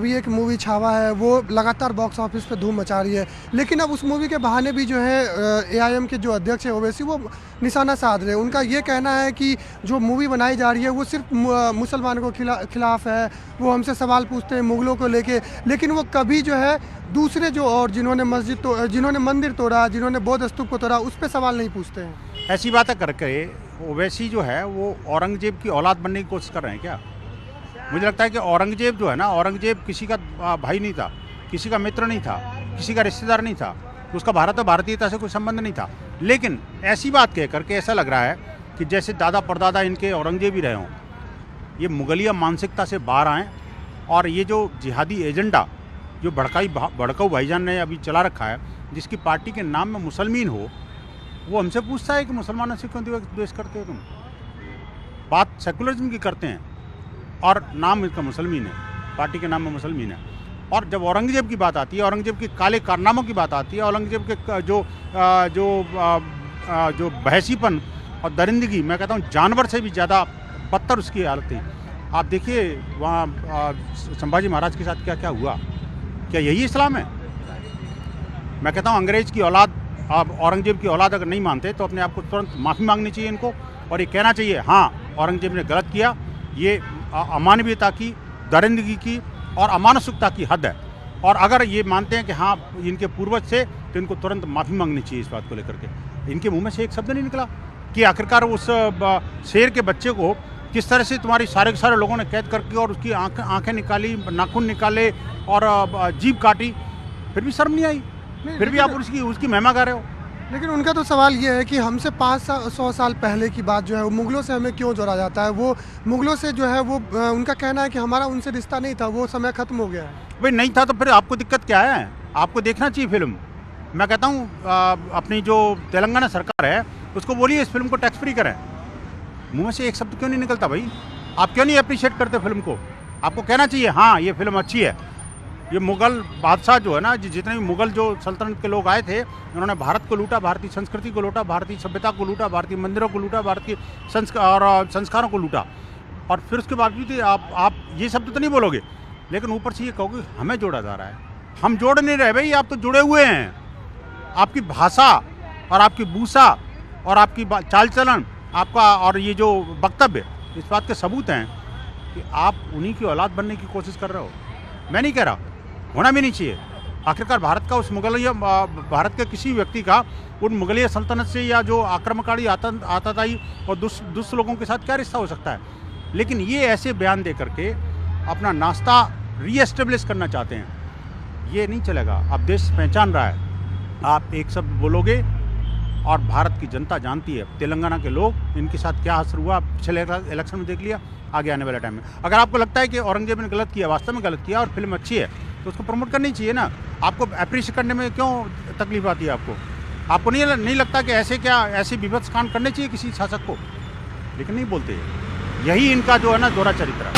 अभी एक मूवी छावा है, वो लगातार बॉक्स ऑफिस पे धूम मचा रही है, लेकिन अब उस मूवी के बहाने भी जो है एआईएम के जो अध्यक्ष है ओवैसी वो निशाना साध रहे हैं। उनका ये कहना है कि जो मूवी बनाई जा रही है वो सिर्फ मुसलमानों के खिलाफ है, वो हमसे सवाल पूछते हैं मुगलों को लेके, लेकिन वो कभी जो है दूसरे जो और जिन्होंने मंदिर तोड़ा, जिन्होंने बौद्ध स्तूप को तोड़ा, उस पर सवाल नहीं पूछते हैं। ऐसी बातें करके ओवैसी जो है वो औरंगजेब की औलाद बनने की कोशिश कर रहे हैं क्या? मुझे लगता है कि औरंगजेब जो है ना, औरंगजेब किसी का भाई नहीं था, किसी का मित्र नहीं था, किसी का रिश्तेदार नहीं था, उसका भारत और भारतीयता से कोई संबंध नहीं था। लेकिन ऐसी बात कह करके ऐसा लग रहा है कि जैसे दादा परदादा इनके औरंगजेब ही रहे हों। ये मुगलिया मानसिकता से बाहर आएँ और ये जो जिहादी एजेंडा जो भड़काऊ भाईजान ने अभी चला रखा है, जिसकी पार्टी के नाम में मुसलमान हो, वो हमसे पूछता है कि मुसलमानों से क्यों द्वेष करते हो तुम? बात सेकुलरिज्म की करते हैं और नाम इसका मुसलमान है, पार्टी के नाम में मुसलमान है। और जब औरंगजेब की बात आती है, औरंगजेब के काले कारनामों की बात आती है, औरंगजेब के जो बहसीपन और दरिंदगी, मैं कहता हूँ जानवर से भी ज़्यादा बदतर उसकी हालत थी। आप देखिए वहाँ संभाजी महाराज के साथ क्या क्या हुआ। क्या यही इस्लाम है? मैं कहता हूँ अंग्रेज़ की औलाद, आप औरंगजेब की औलाद अगर नहीं मानते तो अपने आप को तुरंत माफ़ी मांगनी चाहिए इनको, और ये कहना चाहिए हाँ औरंगजेब ने गलत किया, ये अमानवीयता की, दरिंदगी की और अमानुषिकता की हद है। और अगर ये मानते हैं कि हाँ इनके पूर्वज थे तो इनको तुरंत माफ़ी मांगनी चाहिए इस बात को लेकर के। इनके मुंह में से एक शब्द नहीं निकला कि आखिरकार उस शेर के बच्चे को किस तरह से तुम्हारी सारे के सारे लोगों ने कैद करके और उसकी आंखें निकाली, नाखून निकाले और जीभ काटी, फिर भी शर्म नहीं आई, फिर भी आप उसकी महिमा गा रहे हो। लेकिन उनका तो सवाल ये है कि हमसे 500 साल पहले की बात जो है वो मुगलों से हमें क्यों जोड़ा जाता है। वो मुगलों से जो है वो उनका कहना है कि हमारा उनसे रिश्ता नहीं था, वो समय खत्म हो गया है। भाई नहीं था तो फिर आपको दिक्कत क्या है? आपको देखना चाहिए फिल्म। मैं कहता हूँ अपनी जो तेलंगाना सरकार है उसको बोलिए इस फिल्म को टैक्स फ्री करें। मुँह में से एक शब्द क्यों नहीं निकलता भाई? आप क्यों नहीं अप्रिशिएट करते फिल्म को? आपको कहना चाहिए हाँ ये फिल्म अच्छी है। ये मुग़ल बादशाह जो है ना, जितने भी मुग़ल जो सल्तनत के लोग आए थे, उन्होंने भारत को लूटा, भारतीय संस्कृति को लूटा, भारतीय सभ्यता को लूटा, भारतीय मंदिरों को लूटा, भारतीय संस्कारों को लूटा। और फिर उसके बावजूद आप ये शब्द तो नहीं बोलोगे, लेकिन ऊपर से ये कहोगे हमें जोड़ा जा रहा है। हम जोड़ नहीं रहे भाई, आप तो जुड़े हुए हैं। आपकी भाषा और आपकी भूषा और आपकी चाल चलन आपका और ये जो वक्तव्य, इस बात के सबूत हैं कि आप उन्हीं की औलाद बनने की कोशिश कर रहे हो। मैं नहीं कह रहा, होना भी नहीं चाहिए। आखिरकार भारत का उस मुगलिया भारत के किसी व्यक्ति का उन मुगलिया सल्तनत से या जो आक्रमणकारी आतताई और दुष्ट लोगों के साथ क्या रिश्ता हो सकता है? लेकिन ये ऐसे बयान दे करके अपना नाश्ता रीएस्टेब्लिश करना चाहते हैं, ये नहीं चलेगा। अब देश पहचान रहा है, आप एक शब्द बोलोगे और भारत की जनता जानती है, तेलंगाना के लोग, इनके साथ क्या असर हुआ पिछले इलेक्शन में देख लिया, आगे आने वाले टाइम में। अगर आपको लगता है कि औरंगजेब ने गलत किया, वास्तव में गलत किया और फिल्म अच्छी है, तो उसको प्रमोट करनी चाहिए ना। आपको अप्रिशिएट करने में क्यों तकलीफ आती है? आपको नहीं लगता कि ऐसे विभत्स कांड करने चाहिए किसी शासक को? लेकिन नहीं बोलते। यही इनका जो है ना दोहरा चरित्र है।